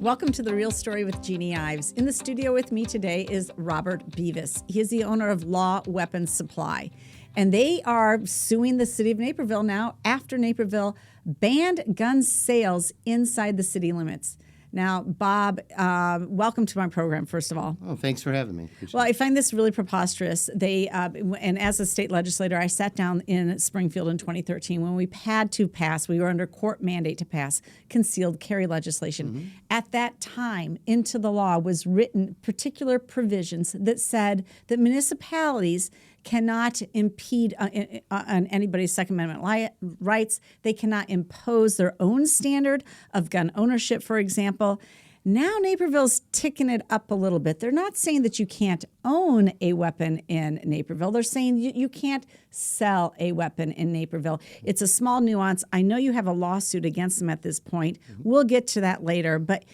Welcome to The Real Story with Jeanne Ives. In the studio with me today is Robert Bevis. He is the owner of Law Weapons Supply. And they are suing the City of Naperville now after Naperville banned gun sales inside the city limits. Now, Bob, welcome to my program, first of all. Oh, thanks for having me. Well, I find this really preposterous. And as a state legislator, I sat down in Springfield in 2013 when we had to pass, we were under court mandate to pass concealed carry legislation. Mm-hmm. At that time, into the law was written particular provisions that said that municipalities cannot impede on anybody's Second Amendment rights. They cannot impose their own standard of gun ownership, for example. Now Naperville's ticking it up a little bit. They're not saying that you can't own a weapon in Naperville. They're saying you can't sell a weapon in Naperville. It's a small nuance. I know you have a lawsuit against them at this point. Mm-hmm. We'll get to that later. But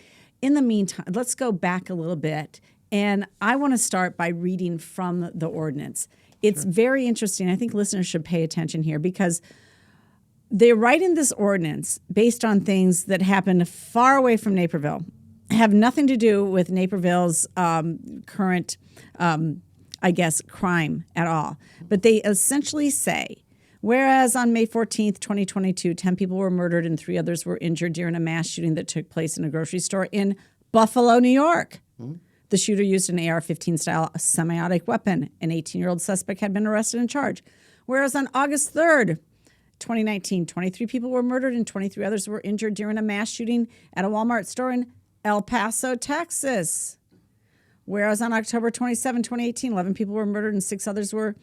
in the meantime, let's go back a little bit. And I want to start by reading from the ordinance. It's very interesting. I think listeners should pay attention here because they're writing this ordinance based on things that happened far away from Naperville, have nothing to do with Naperville's current, crime at all. But they essentially say, whereas on May 14th, 2022, 10 people were murdered and 3 others were injured during a mass shooting that took place in a grocery store in Buffalo, New York. Mm-hmm. The shooter used an AR-15 style semi-automatic weapon. An 18-year-old suspect had been arrested and charged. Whereas on August 3rd, 2019, 23 people were murdered and 23 others were injured during a mass shooting at a Walmart store in El Paso, Texas. Whereas on October 27, 2018, 11 people were murdered and 6 others were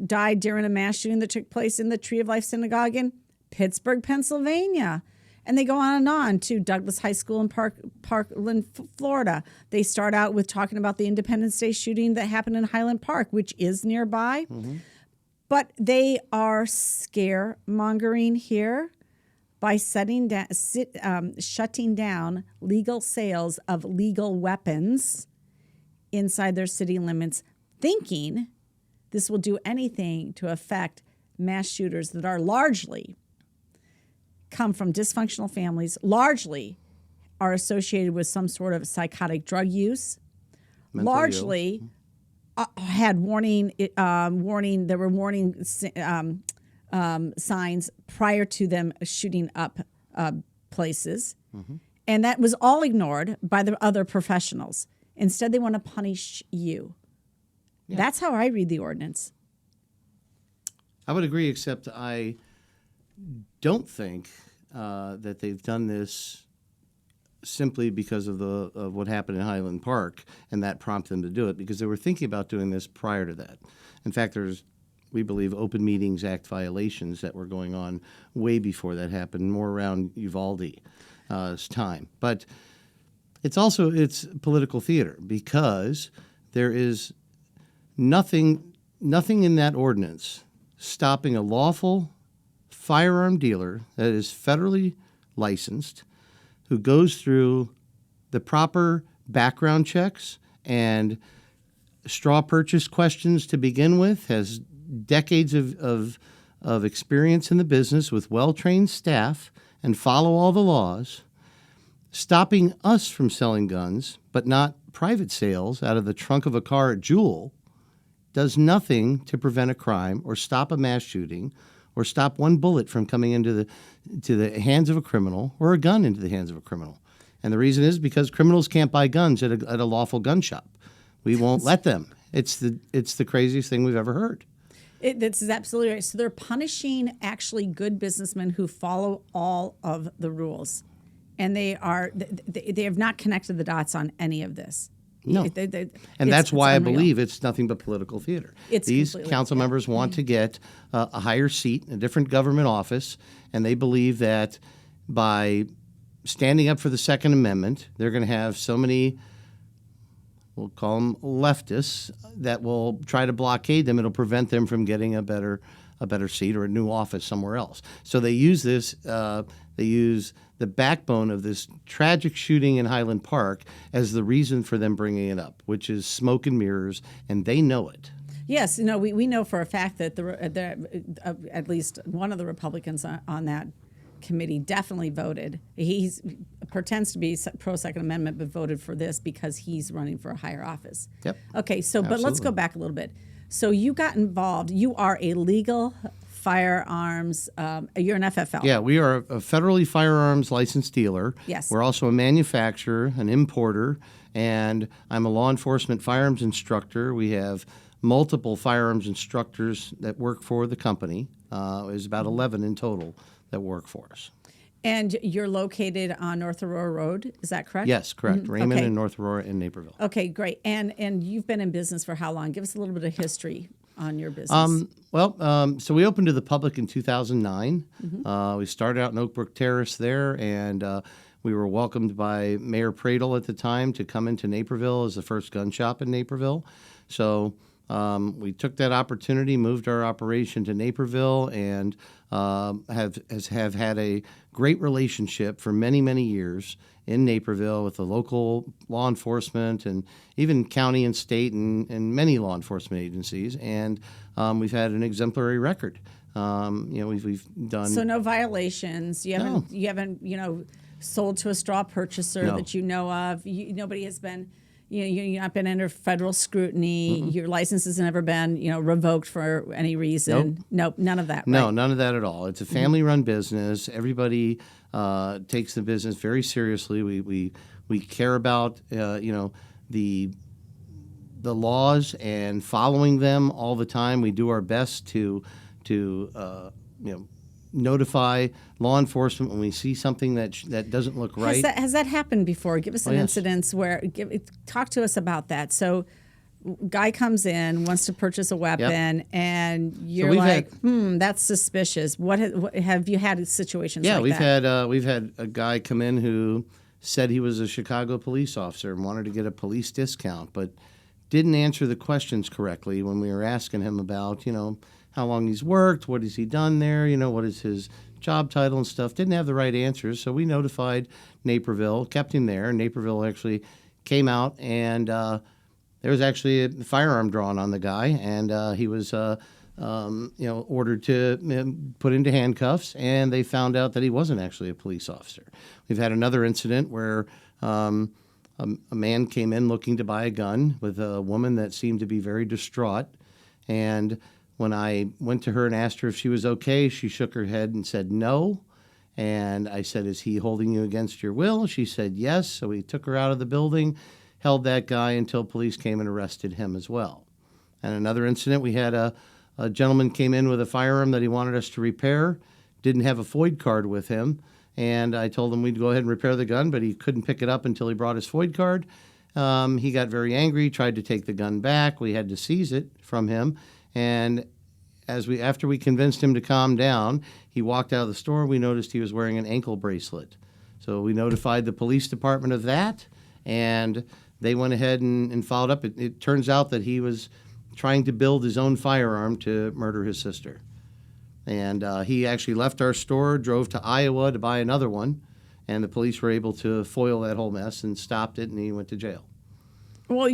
died during a mass shooting that took place in the Tree of Life Synagogue in Pittsburgh, Pennsylvania. And they go on and on to Douglas High School in Parkland, Florida. They start out with talking about the Independence Day shooting that happened in Highland Park, which is nearby. Mm-hmm. But they are scaremongering here by shutting down legal sales of legal weapons inside their city limits, thinking this will do anything to affect mass shooters that are largely come from dysfunctional families, largely are associated with some sort of psychotic drug use, mental largely had warning. There were warning signs prior to them shooting up places, mm-hmm. and that was all ignored by the other professionals. Instead, they want to punish you. Yeah. That's how I read the ordinance. I would agree, except I don't think that they've done this simply because of what happened in Highland Park, and that prompted them to do it, because they were thinking about doing this prior to that. In fact, we believe, Open Meetings Act violations that were going on way before that happened, more around Uvalde's time. But it's political theater, because there is nothing in that ordinance stopping a lawful firearm dealer that is federally licensed, who goes through the proper background checks and straw purchase questions to begin with, has decades of experience in the business with well-trained staff, and follow all the laws, stopping us from selling guns, but not private sales out of the trunk of a car at Jewel, does nothing to prevent a crime or stop a mass shooting or stop one bullet from coming into the hands of a criminal, or a gun into the hands of a criminal. And the reason is because criminals can't buy guns at a lawful gun shop. We won't let them. It's the craziest thing we've ever heard. This is absolutely right. So they're punishing actually good businessmen who follow all of the rules, and they have not connected the dots on any of this. No, and that's why I believe it's nothing but political theater. These council members want to get a higher seat, a different government office, and they believe that by standing up for the Second Amendment, they're going to have so many, we'll call them leftists, that will try to blockade them. It'll prevent them from getting a better seat or a new office somewhere else. So they use this. They use the backbone of this tragic shooting in Highland Park as the reason for them bringing it up, which is smoke and mirrors, and they know it. Yes, we know for a fact that at least one of the Republicans on that committee definitely voted. He pretends to be pro Second Amendment, but voted for this because he's running for a higher office. Yep. Okay, so but let's Absolutely. go back a little bit. So you got involved. You are a legal firearms. You're an FFL. Yeah, we are a federally firearms licensed dealer. Yes. We're also a manufacturer, an importer, and I'm a law enforcement firearms instructor. We have multiple firearms instructors that work for the company. There's about 11 in total that work for us. And you're located on North Aurora Road. Is that correct? Yes, correct. Raymond Okay. and North Aurora and Naperville. Okay, great. And you've been in business for how long? Give us a little bit of history on your business. So we opened to the public in 2009. We started out in Oak Brook Terrace there, and we were welcomed by Mayor Pradle at the time to come into Naperville as the first gun shop in Naperville. So we took that opportunity, moved our operation to Naperville, and have had a great relationship for many, many years in Naperville with the local law enforcement and even county and state and many law enforcement agencies. And we've had an exemplary record. We've done So no violations. You haven't. No. You haven't. Sold to a straw purchaser No. that you know of. Nobody has been. You've not been under federal scrutiny. Your license has never been, revoked for any reason. Nope, none of that. No, right? none of that at all. It's a family-run business. Everybody takes the business very seriously. We care about the laws and following them all the time. We do our best to notify law enforcement when we see something that doesn't look right. Has that happened before? Give us an yes. incident where. Talk to us about that. So, guy comes in, wants to purchase a weapon, and you're we've like, that's suspicious. What have you had situations Yeah, like that? we've had a guy come in who said he was a Chicago police officer and wanted to get a police discount, but didn't answer the questions correctly when we were asking him about, how long he's worked, what has he done there, what is his job title and stuff. Didn't have the right answers, so we notified Naperville, kept him there. Naperville actually came out, and there was actually a firearm drawn on the guy, and he was ordered to put into handcuffs, and they found out that he wasn't actually a police officer. We've had another incident where a man came in looking to buy a gun with a woman that seemed to be very distraught, and when I went to her and asked her if she was okay, she shook her head and said no. And I said, "Is he holding you against your will?" She said yes. So we took her out of the building, held that guy until police came and arrested him as well. And another incident, we had a gentleman came in with a firearm that he wanted us to repair, didn't have a FOID card with him. And I told him we'd go ahead and repair the gun, but he couldn't pick it up until he brought his FOID card. He got very angry, tried to take the gun back. We had to seize it from him. And after we convinced him to calm down, he walked out of the store. We noticed he was wearing an ankle bracelet. So we notified the police department of that, and they went ahead and followed up. It turns out that he was trying to build his own firearm to murder his sister. And he actually left our store, drove to Iowa to buy another one, and the police were able to foil that whole mess and stopped it, and he went to jail. Well,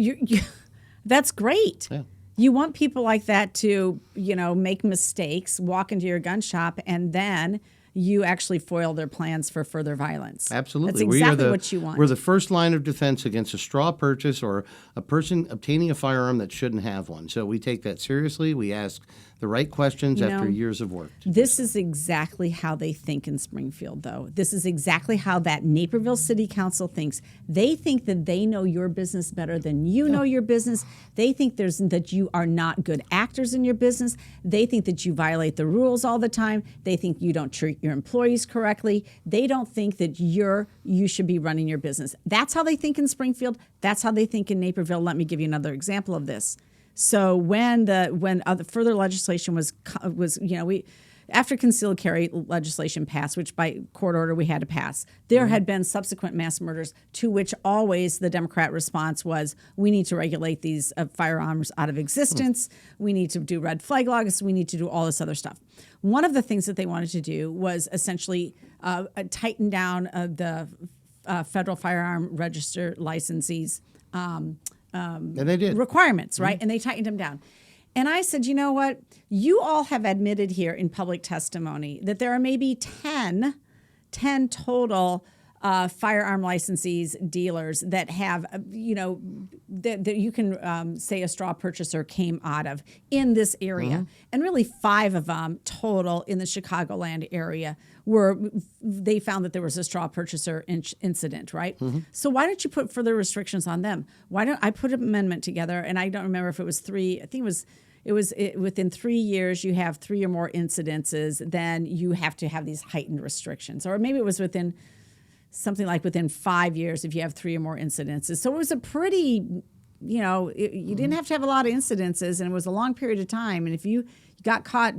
that's great. Yeah. You want people like that to, make mistakes, walk into your gun shop, and then you actually foil their plans for further violence. Absolutely. That's exactly what you want. We're the first line of defense against a straw purchase or a person obtaining a firearm that shouldn't have one. So we take that seriously. We ask the right questions after years of work. This is exactly how they think in Springfield, though. This is exactly how that Naperville City Council thinks. They think that they know your business better than you know your business. They think that you are not good actors in your business. They think that you violate the rules all the time. They think you don't treat your employees correctly. They don't think that you should be running your business. That's how they think in Springfield. That's how they think in Naperville. Let me give you another example of this. So when further legislation was after concealed carry legislation passed, which by court order we had to pass, there had been subsequent mass murders to which always the Democrat response was, we need to regulate these firearms out of existence. We need to do red flag laws. We need to do all this other stuff. One of the things that they wanted to do was essentially tighten down the federal firearm register licensees And they did. requirements, right? And they tightened them down. And I said, you know what? You all have admitted here in public testimony that there are maybe 10 10 total firearm licensees, dealers that have, that you can say a straw purchaser came out of in this area. And really 5 of them total in the Chicagoland area they found that there was a straw purchaser incident, right? So why don't you put further restrictions on them? Why don't I put an amendment together, and I don't remember if it was 3, I think it was within 3 years you have 3 or more incidences, then you have to have these heightened restrictions. Or maybe it was within 5 years if you have 3 or more incidences. So it was a pretty, you didn't have to have a lot of incidences, and it was a long period of time. And if you got caught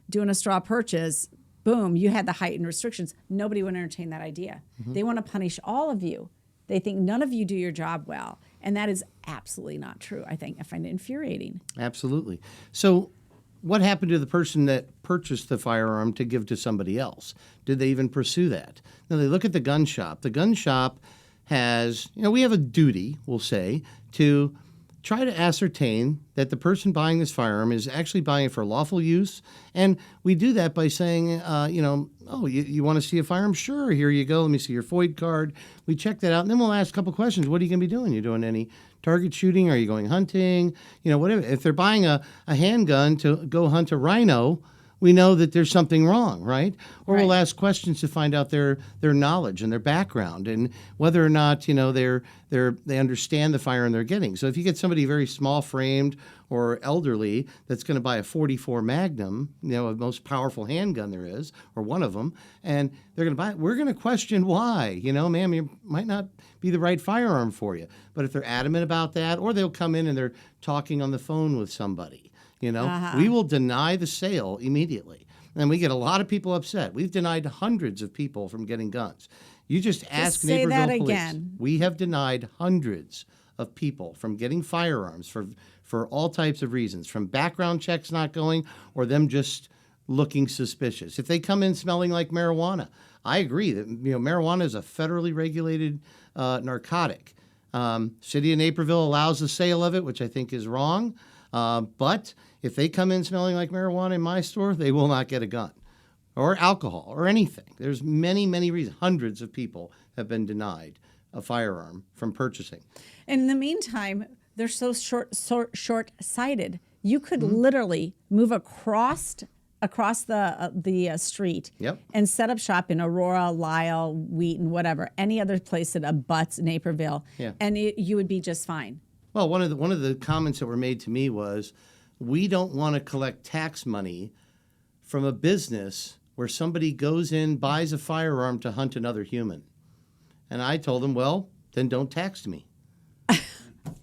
doing a straw purchase, boom, you had the heightened restrictions. Nobody would entertain that idea. They want to punish all of you. They think none of you do your job well. And that is absolutely not true. I find it infuriating. Absolutely. So what happened to the person that purchased the firearm to give to somebody else? Did they even pursue that? Now, they look at the gun shop. The gun shop has, we have a duty, we'll say, to try to ascertain that the person buying this firearm is actually buying it for lawful use. And we do that by saying, you want to see a firearm? Sure, here you go. Let me see your FOID card. We check that out, and then we'll ask a couple questions. What are you going to be doing? You doing any target shooting? Are you going hunting? Whatever. If they're buying a handgun to go hunt a rhino, we know that there's something wrong, right? Or we'll ask questions to find out their knowledge and their background and whether or not they understand the firearm they're getting. So if you get somebody very small framed or elderly that's going to buy a .44 Magnum, the most powerful handgun there is, or one of them, and they're going to buy it, we're going to question why. Ma'am, it might not be the right firearm for you. But if they're adamant about that, or they'll come in and they're talking on the phone with somebody, we will deny the sale immediately. And we get a lot of people upset. We've denied hundreds of people from getting guns. You just ask say Naperville that Police. again. We have denied hundreds of people from getting firearms for all types of reasons, from background checks not going or them just looking suspicious. If they come in smelling like marijuana, I agree that marijuana is a federally regulated narcotic. City of Naperville allows the sale of it, which I think is wrong. But if they come in smelling like marijuana in my store, they will not get a gun or alcohol or anything. There's many, many reasons. Hundreds of people have been denied a firearm from purchasing. And in the meantime, they're so short-sighted. You could literally move across the street and set up shop in Aurora, Lisle, Wheaton, whatever, any other place that abuts Naperville, and you would be just fine. Well, one of the comments that were made to me was, we don't want to collect tax money from a business where somebody goes in, buys a firearm to hunt another human. And I told them, well, then don't tax me.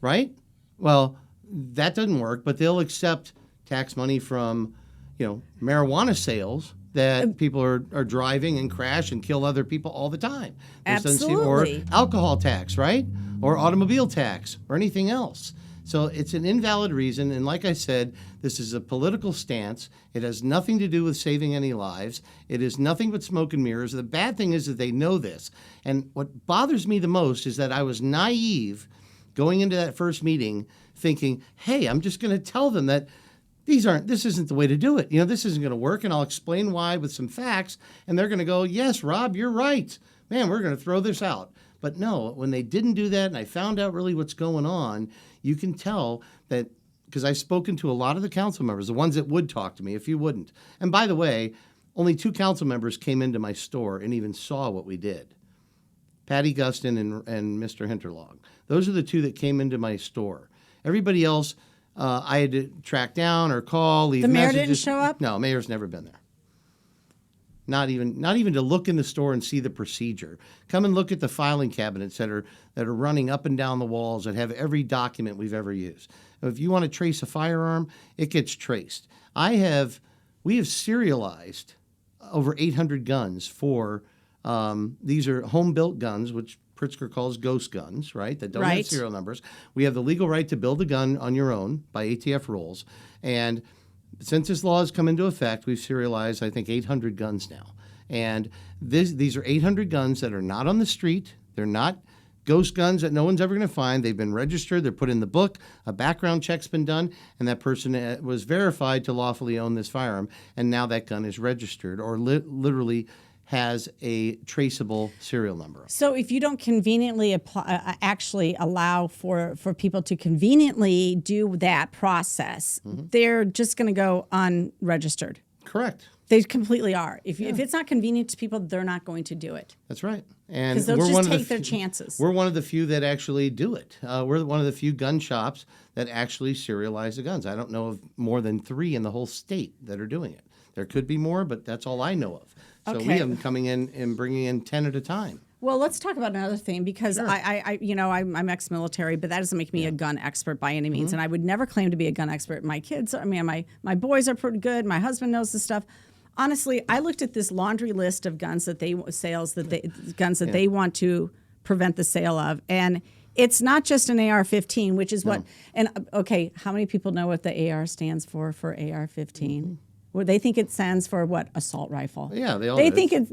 Right? Well, that doesn't work, but they'll accept tax money from, marijuana sales that people are driving and crash and kill other people all the time. Absolutely. Or alcohol tax, right? Or automobile tax or anything else. So it's an invalid reason. And like I said, this is a political stance. It has nothing to do with saving any lives. It is nothing but smoke and mirrors. The bad thing is that they know this. And what bothers me the most is that I was naive going into that first meeting thinking, hey, I'm just going to tell them that this isn't the way to do it. This isn't going to work. And I'll explain why with some facts. And they're going to go, yes, Rob, you're right. Man, we're going to throw this out. But no, when they didn't do that and I found out really what's going on, you can tell that, because I've spoken to a lot of the council members, the ones that would talk to me, if you wouldn't. And by the way, only 2 council members came into my store and even saw what we did. Patty Gustin and Mr. Hinterlog. Those are the 2 that came into my store. Everybody else, I had to track down or call, leave messages. The mayor didn't show up? No, mayor's never been there. Not even to look in the store and see the procedure. Come and look at the filing cabinets that are running up and down the walls that have every document we've ever used. If you want to trace a firearm, it gets traced. We have serialized over 800 guns for these are home-built guns, which Pritzker calls ghost guns, right? That don't have serial numbers. We have the legal right to build a gun on your own by ATF rules, and since this law has come into effect, we've serialized, I think, 800 guns now. And these are 800 guns that are not on the street. They're not ghost guns that no one's ever going to find. They've been registered. They're put in the book. A background check's been done, and that person was verified to lawfully own this firearm. And now that gun is registered or literally has a traceable serial number. So if you don't conveniently actually allow for people to conveniently do that process, they're just going to go unregistered. Correct. They completely are. If it's not convenient to people, they're not going to do it. That's right. And because they'll just take their chances. We're one of the few that actually do it. We're one of the few gun shops that actually serialize the guns. I don't know of more than 3 in the whole state that are doing it. There could be more, but that's all I know of. So we have them coming in and bringing in 10 at a time. Well, let's talk about another thing because Sure. I'm ex-military, but that doesn't make me a gun expert by any means, and I would never claim to be a gun expert. My kids, my boys are pretty good. My husband knows this stuff. Honestly, I looked at this laundry list of guns that they they want to prevent the sale of, and it's not just an AR-15, which is what. And okay, how many people know what the AR stands for AR-15? Well, they think it stands for what? Assault rifle. Yeah, they all They do. think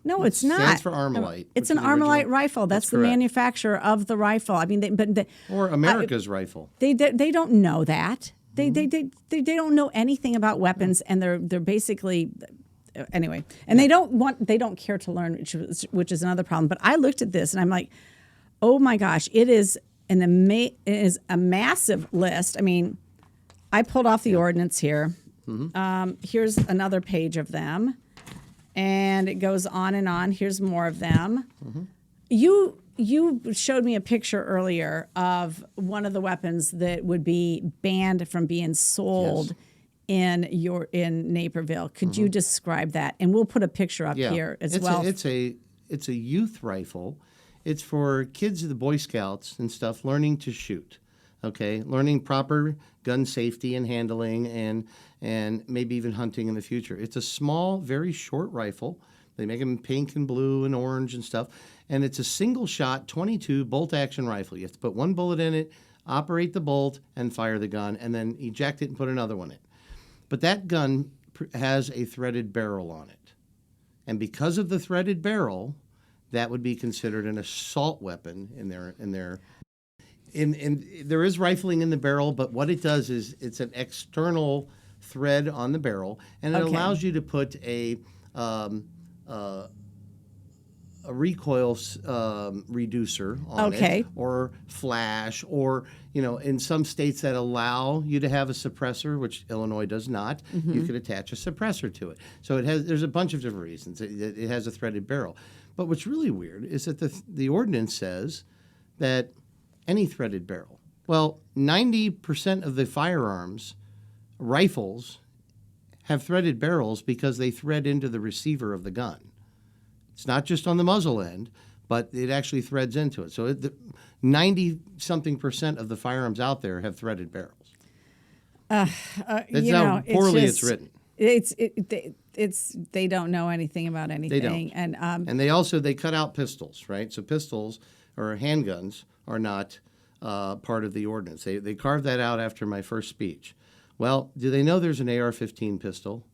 no, it's not. It stands for Armalite. It's which an is the original- Armalite rifle. That's the correct. manufacturer of the rifle. I mean, Or America's rifle. they don't know that. They don't know anything about weapons, and they're basically anyway. And they don't care to learn, which is another problem. But I looked at this and I'm like, oh my gosh, it is a massive list. I mean, I pulled off the ordinance here. Here's another page of them, and it goes on and on. Here's more of them. You showed me a picture earlier of one of the weapons that would be banned from being sold in Naperville. Could you describe that? And we'll put a picture up here as well. It's a youth rifle. It's for kids of the Boy Scouts and stuff learning to shoot. Okay, learning proper gun safety and handling, and maybe even hunting in the future. It's a small, very short rifle. They make them in pink and blue and orange and stuff. And it's a single-shot 22 bolt-action rifle. You have to put one bullet in it, operate the bolt, and fire the gun, and then eject it and put another one in. But that gun has a threaded barrel on it. And because of the threaded barrel, that would be considered an assault weapon in their. There is rifling in the barrel, but what it does is it's an external thread on the barrel, and it allows you to put a recoil reducer on it, or flash, or in some states that allow you to have a suppressor, which Illinois does not. You could attach a suppressor to it. So there's a bunch of different reasons. It has a threaded barrel. But what's really weird is that the ordinance says that any threaded barrel. Well, 90% of the firearms, rifles, have threaded barrels because they thread into the receiver of the gun. It's not just on the muzzle end, but it actually threads into it. So 90-something% of the firearms out there have threaded barrels. That's how poorly it's written. They don't know anything about anything. They don't. And they cut out pistols, right? So pistols or handguns are not part of the ordinance. They carved that out after my first speech. Well, do they know there's an AR-15 pistol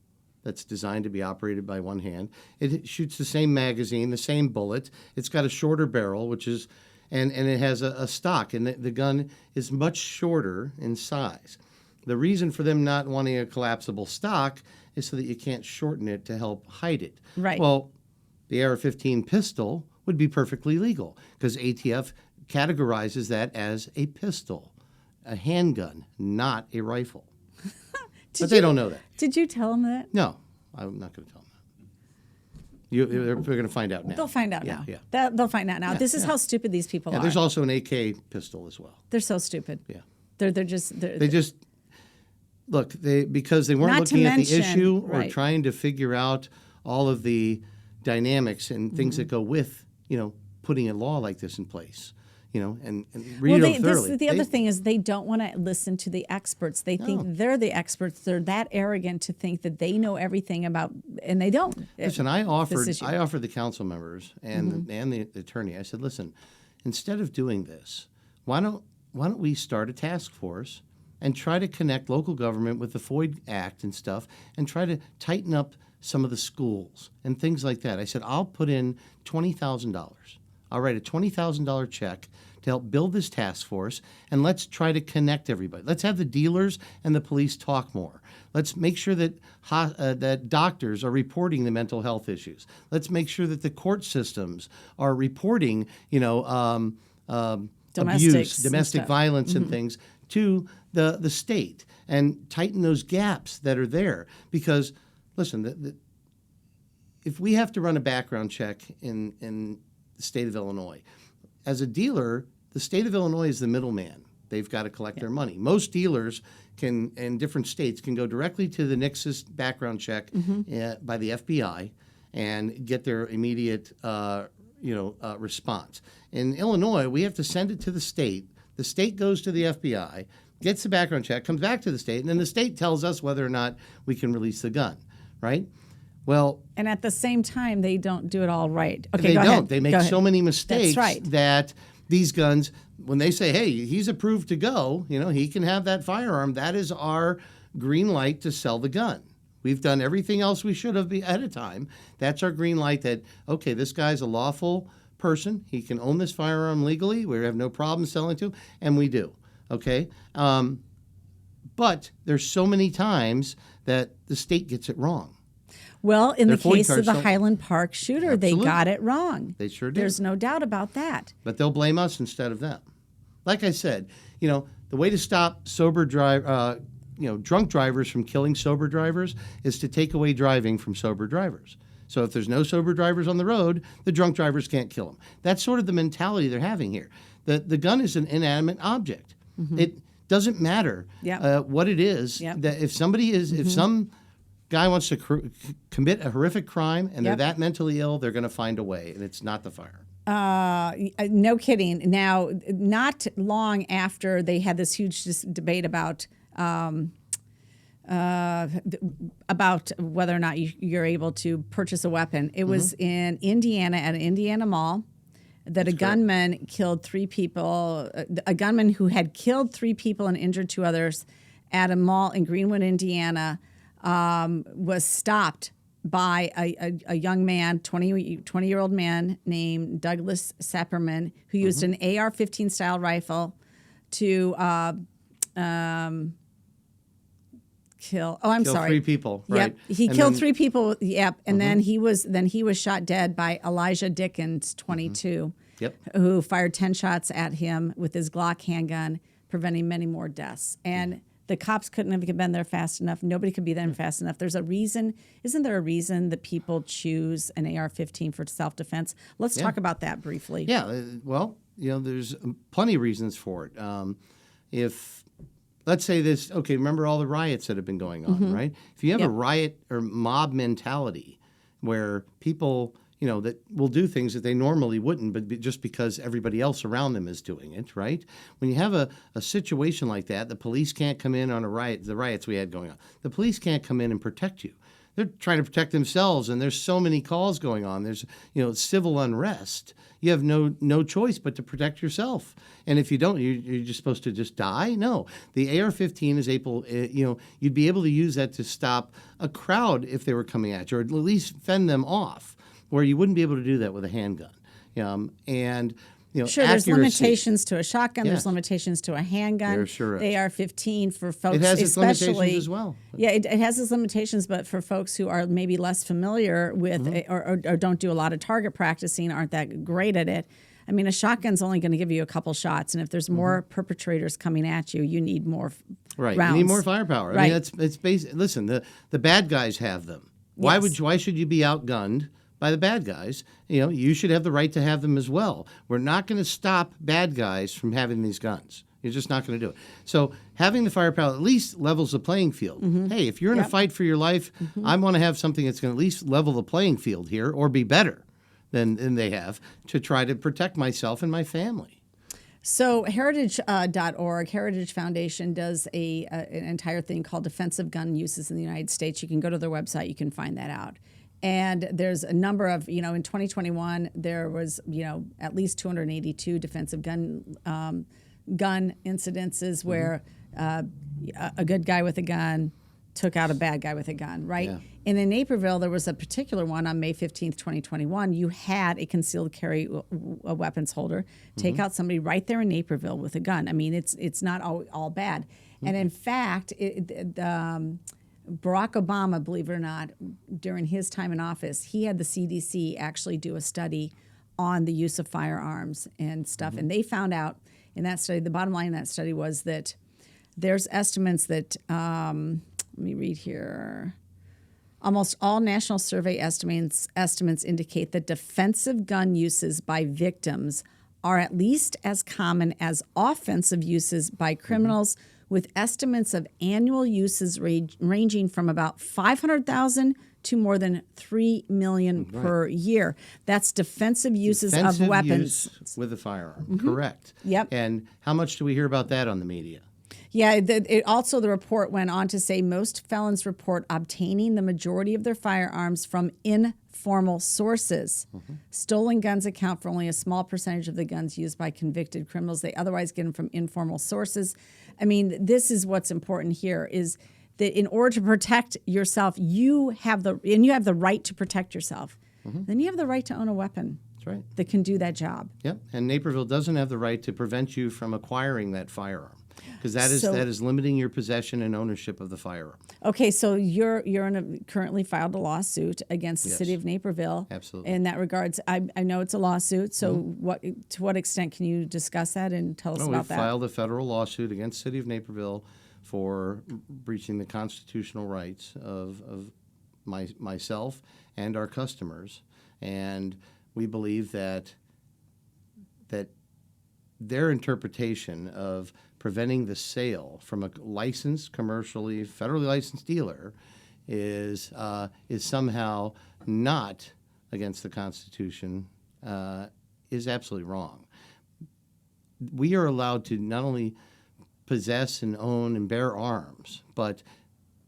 that's designed to be operated by one hand? It shoots the same magazine, the same bullet. It's got a shorter barrel, and it has a stock, and the gun is much shorter in size. The reason for them not wanting a collapsible stock is so that you can't shorten it to help hide it. Right. Well, the AR-15 pistol would be perfectly legal because ATF categorizes that as a pistol, a handgun, not a rifle. But they don't know that. Did you tell them that? No, I'm not going to tell them that. They're going to find out now. They'll find out now. Yeah. They'll find out now. This is how stupid these people are. There's also an AK pistol as well. They're so stupid. Yeah. They just look, because they weren't looking at the issue or trying to figure out all of the dynamics and things that go with, putting a law like this in place. And read it thoroughly. The other thing is they don't want to listen to the experts. They think they're the experts. They're that arrogant to think that they know everything about, and they don't. Listen, I offered the council members and the attorney. I said, listen, instead of doing this, why don't we start a task force and try to connect local government with the FOID Act and stuff, and try to tighten up some of the schools and things like that. I said, I'll put in $20,000. I'll write a $20,000 check to help build this task force, and let's try to connect everybody. Let's have the dealers and the police talk more. Let's make sure that that doctors are reporting the mental health issues. Let's make sure that the court systems are reporting, abuse, domestic violence, and things to the state, and tighten those gaps that are there. Because, listen, if we have to run a background check in the state of Illinois, as a dealer, the state of Illinois is the middleman. They've got to collect their money. Most dealers in different states can go directly to the Nix's background check by the FBI and get their immediate response. In Illinois, we have to send it to the state. The state goes to the FBI, gets the background check, comes back to the state, and then the state tells us whether or not we can release the gun, right? Well, and at the same time, they don't do it all right. Okay, they go don't. ahead. They make so many mistakes That's right. that these guns, when they say, hey, he's approved to go, he can have that firearm, that is our green light to sell the gun. We've done everything else we should have ahead of time. That's our green light that, okay, this guy's a lawful person. He can own this firearm legally. We have no problem selling to him, and we do, okay? But there's so many times that the state gets it wrong. Well, in the case of the don't- Highland Park shooter, they Absolutely. got it wrong. They sure did. There's no doubt about that. But they'll blame us instead of them. Like I said, the way to stop drunk drivers from killing sober drivers is to take away driving from sober drivers. So if there's no sober drivers on the road, the drunk drivers can't kill them. That's sort of the mentality they're having here. The gun is an inanimate object. It doesn't matter what it is. That if somebody is, if some guy wants to commit a horrific crime and they're that mentally ill, they're going to find a way, and it's not the firearm. No kidding. Now, not long after they had this huge debate about whether or not you're able to purchase a weapon, it was in Indiana at an Indiana mall that a gunman killed 3 people. A gunman who had killed 3 people and injured 2 others at a mall in Greenwood, Indiana, was stopped by a young man, 20-year-old man named Douglas Sapperman, who used an AR-15 style rifle to kill 3 people, right? Yep, he killed 3 people. Yep, and then he was shot dead by Elijah Dickens, 22, who fired 10 shots at him with his Glock handgun, preventing many more deaths. And the cops couldn't have been there fast enough. Nobody could be there fast enough. There's a reason. Isn't there a reason that people choose an AR-15 for self-defense? Let's talk about that briefly. Yeah, well, there's plenty of reasons for it. If, let's say this, okay, remember all the riots that have been going on, right? If you have a riot or mob mentality where people, that will do things that they normally wouldn't, but just because everybody else around them is doing it, right? When you have a situation like that, the police can't come in on the riots we had going on. The police can't come in and protect you. They're trying to protect themselves, and there's so many calls going on. There's, civil unrest. You have no choice but to protect yourself. And if you don't, you're just supposed to just die? No. The AR-15 is able, you'd be able to use that to stop a crowd if they were coming at you, or at least fend them off, where you wouldn't be able to do that with a handgun. Sure, there's limitations to a shotgun. There's limitations to a handgun. There sure is. The AR-15 for folks, it has its especially limitations as well. Yeah, it has its limitations, but for folks who are maybe less familiar with or don't do a lot of target practicing, aren't that great at it. I mean, a shotgun's only going to give you a couple shots, and if there's more perpetrators coming at you, you need more rounds. You need more firepower. Right. I mean, it's basic. Listen, the bad guys have them. Why should you be outgunned by the bad guys? You should have the right to have them as well. We're not going to stop bad guys from having these guns. You're just not going to do it. So having the firepower at least levels the playing field. Hey, if you're in a fight for your life, I want to have something that's going to at least level the playing field here, or be better than they have, to try to protect myself and my family. So heritage.org, Heritage Foundation, does an entire thing called Defensive Gun Uses in the United States. You can go to their website. You can find that out. And there's a number of, in 2021, there was, at least 282 defensive gun incidences where a good guy with a gun took out a bad guy with a gun, right? Yeah. And in Naperville, there was a particular one on May 15th, 2021. You had a concealed carry a weapons holder take out somebody right there in Naperville with a gun. I mean, it's not all bad. And in fact, Barack Obama, believe it or not, during his time in office, he had the CDC actually do a study on the use of firearms and stuff. And they found out in that study, the bottom line in that study was that there's estimates that, let me read here. Almost all national survey estimates indicate that defensive gun uses by victims are at least as common as offensive uses by criminals, with estimates of annual uses ranging from about 500,000 to more than 3 million per year. That's defensive uses of weapons. Use with a firearm, correct. Yep. And how much do we hear about that on the media? Yeah, the report went on to say most felons report obtaining the majority of their firearms from informal sources. Stolen guns account for only a small percentage of the guns used by convicted criminals. They otherwise get them from informal sources. I mean, this is what's important here is that in order to protect yourself, you have the right to protect yourself. Then you have the right to own a weapon. That's right. That can do that job. Yep. And Naperville doesn't have the right to prevent you from acquiring that firearm, because that is limiting your possession and ownership of the firearm. Okay, so you're currently filed a lawsuit against the City of Naperville. Absolutely. In that regards, I know it's a lawsuit. So to what extent can you discuss that and tell us about We that? filed a federal lawsuit against City of Naperville for breaching the constitutional rights of myself and our customers, and we believe that their interpretation of preventing the sale from a licensed, federally licensed dealer is somehow not against the Constitution is absolutely wrong. We are allowed to not only possess and own and bear arms, but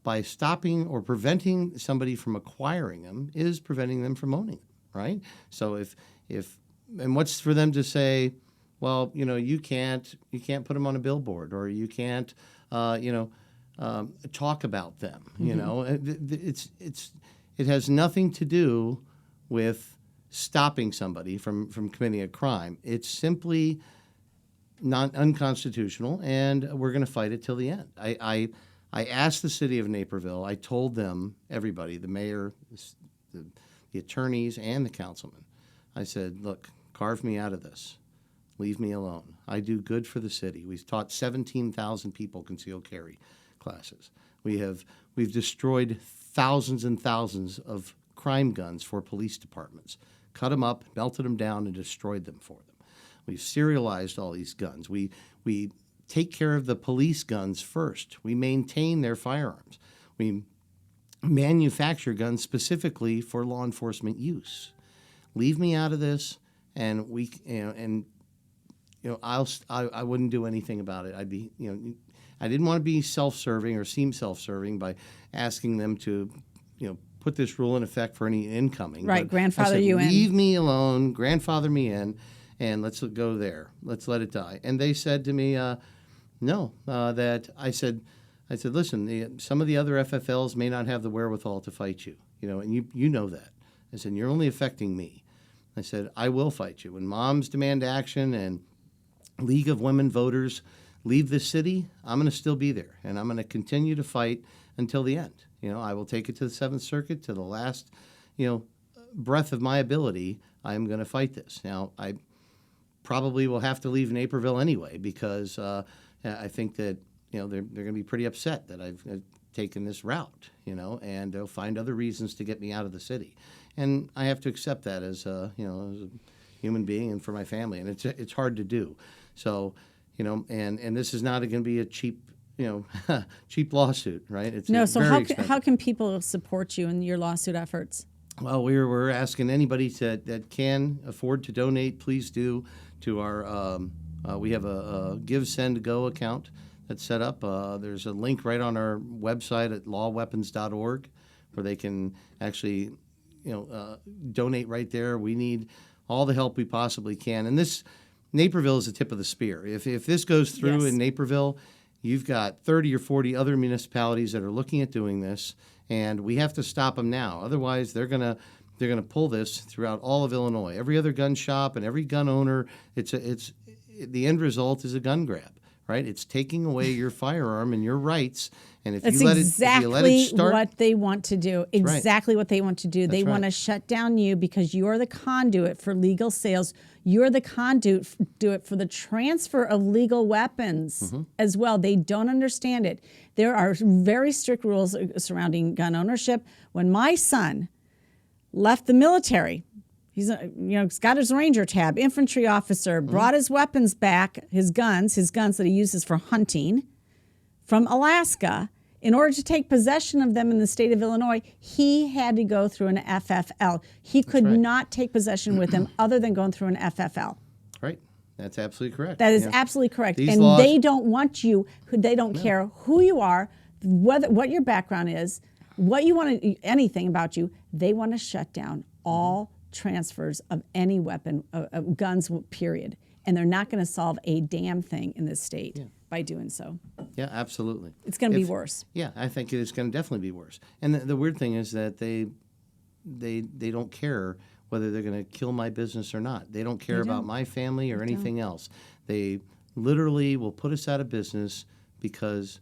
by stopping or preventing somebody from acquiring them is preventing them from owning them, right? So if and what's for them to say, well, you can't put them on a billboard, or you can't, talk about them. It has nothing to do with stopping somebody from committing a crime. It's simply not unconstitutional, and we're going to fight it till the end. I asked the City of Naperville. I told them, everybody, the mayor, the attorneys, and the councilman. I said, look, carve me out of this. Leave me alone. I do good for the city. We've taught 17,000 people concealed carry classes. We've destroyed thousands and thousands of crime guns for police departments, cut them up, melted them down, and destroyed them for them. We've serialized all these guns. We take care of the police guns first. We maintain their firearms. We manufacture guns specifically for law enforcement use. Leave me out of this, and I wouldn't do anything about it. I didn't want to be self-serving or seem self-serving by asking them to, put this rule in effect for any incoming. Right, but grandfather I said, you in. Leave me alone, grandfather me in, and let's go there. Let's let it die. And they said to me, no. That I said, listen, some of the other FFLs may not have the wherewithal to fight you, and you know that. I said, you're only affecting me. I said, I will fight you. When moms demand action and League of Women voters leave the city, I'm going to still be there, and I'm going to continue to fight until the end. I will take it to the Seventh Circuit to the last, breath of my ability. I'm going to fight this. Now, I probably will have to leave Naperville anyway, because I think that they're going to be pretty upset that I've taken this route, and they'll find other reasons to get me out of the city, and I have to accept that as as a human being and for my family, and it's hard to do. So, and this is not going to be a cheap cheap lawsuit, right? It's no. So very how can people support you in your lawsuit efforts? Well, we're asking anybody that can afford to donate, please do, to our. We have a Give, Send, Go account that's set up. There's a link right on our website at lawweapons.org where they can actually, donate right there. We need all the help we possibly can, and Naperville is the tip of the spear. If this goes through Yes. in Naperville, you've got 30 or 40 other municipalities that are looking at doing this, and we have to stop them now. Otherwise, they're gonna pull this throughout all of Illinois. Every other gun shop and every gun owner, the end result is a gun grab, right? It's taking away your firearm and your rights. And if That's you let exactly it start, what they want to do. Exactly what they want to do. They want to right. shut down you because you're the conduit for legal sales. You're the conduit for the transfer of legal weapons as well. They don't understand it. There are very strict rules surrounding gun ownership. When my son left the military, he's got his Ranger tab, infantry officer, brought his weapons back, his guns that he uses for hunting from Alaska. In order to take possession of them in the state of Illinois, he had to go through an FFL. He could not take possession with him other than going through an FFL. Right. That's absolutely correct. That is absolutely correct. These And laws, they don't want you, they don't care who you are, what your background is, what you want to, anything about you. They want to shut down all transfers of any weapon, of guns, period. And they're not going to solve a damn thing in this state by doing so. Yeah, absolutely. It's going to be worse. Yeah, I think it's going to definitely be worse. And the weird thing is that they don't care whether they're going to kill my business or not. They don't care about my family or anything else. They literally will put us out of business because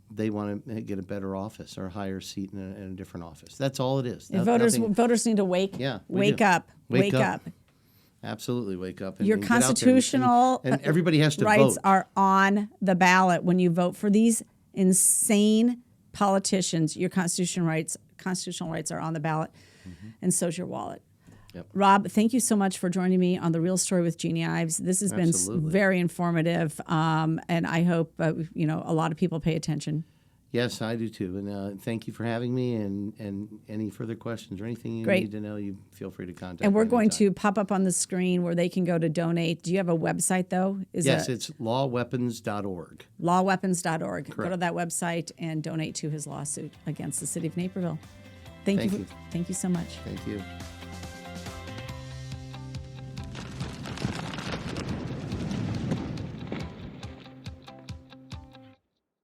they want to get a better office or a higher seat in a different office. That's all it is. Voters need to wake up. Wake up. Absolutely, wake up. And, Your and get out there constitutional and everybody has to rights vote. are on the ballot when you vote for these insane politicians. Your constitutional rights are on the ballot, and so's your wallet. Yep. Rob, thank you so much for joining me on The Real Story with Jeanne Ives. This has been very informative, and I hope a lot of people pay attention. Yes, I do too. And thank you for having me. And any further questions or anything you need to know, you feel free to contact me. And we're anytime. going to pop up on the screen where they can go to donate. Do you have a website, though? Yes, it's lawweapons.org. Lawweapons.org. Correct. Go to that website and donate to his lawsuit against the City of Naperville. Thank you. Thank you so much. Thank you.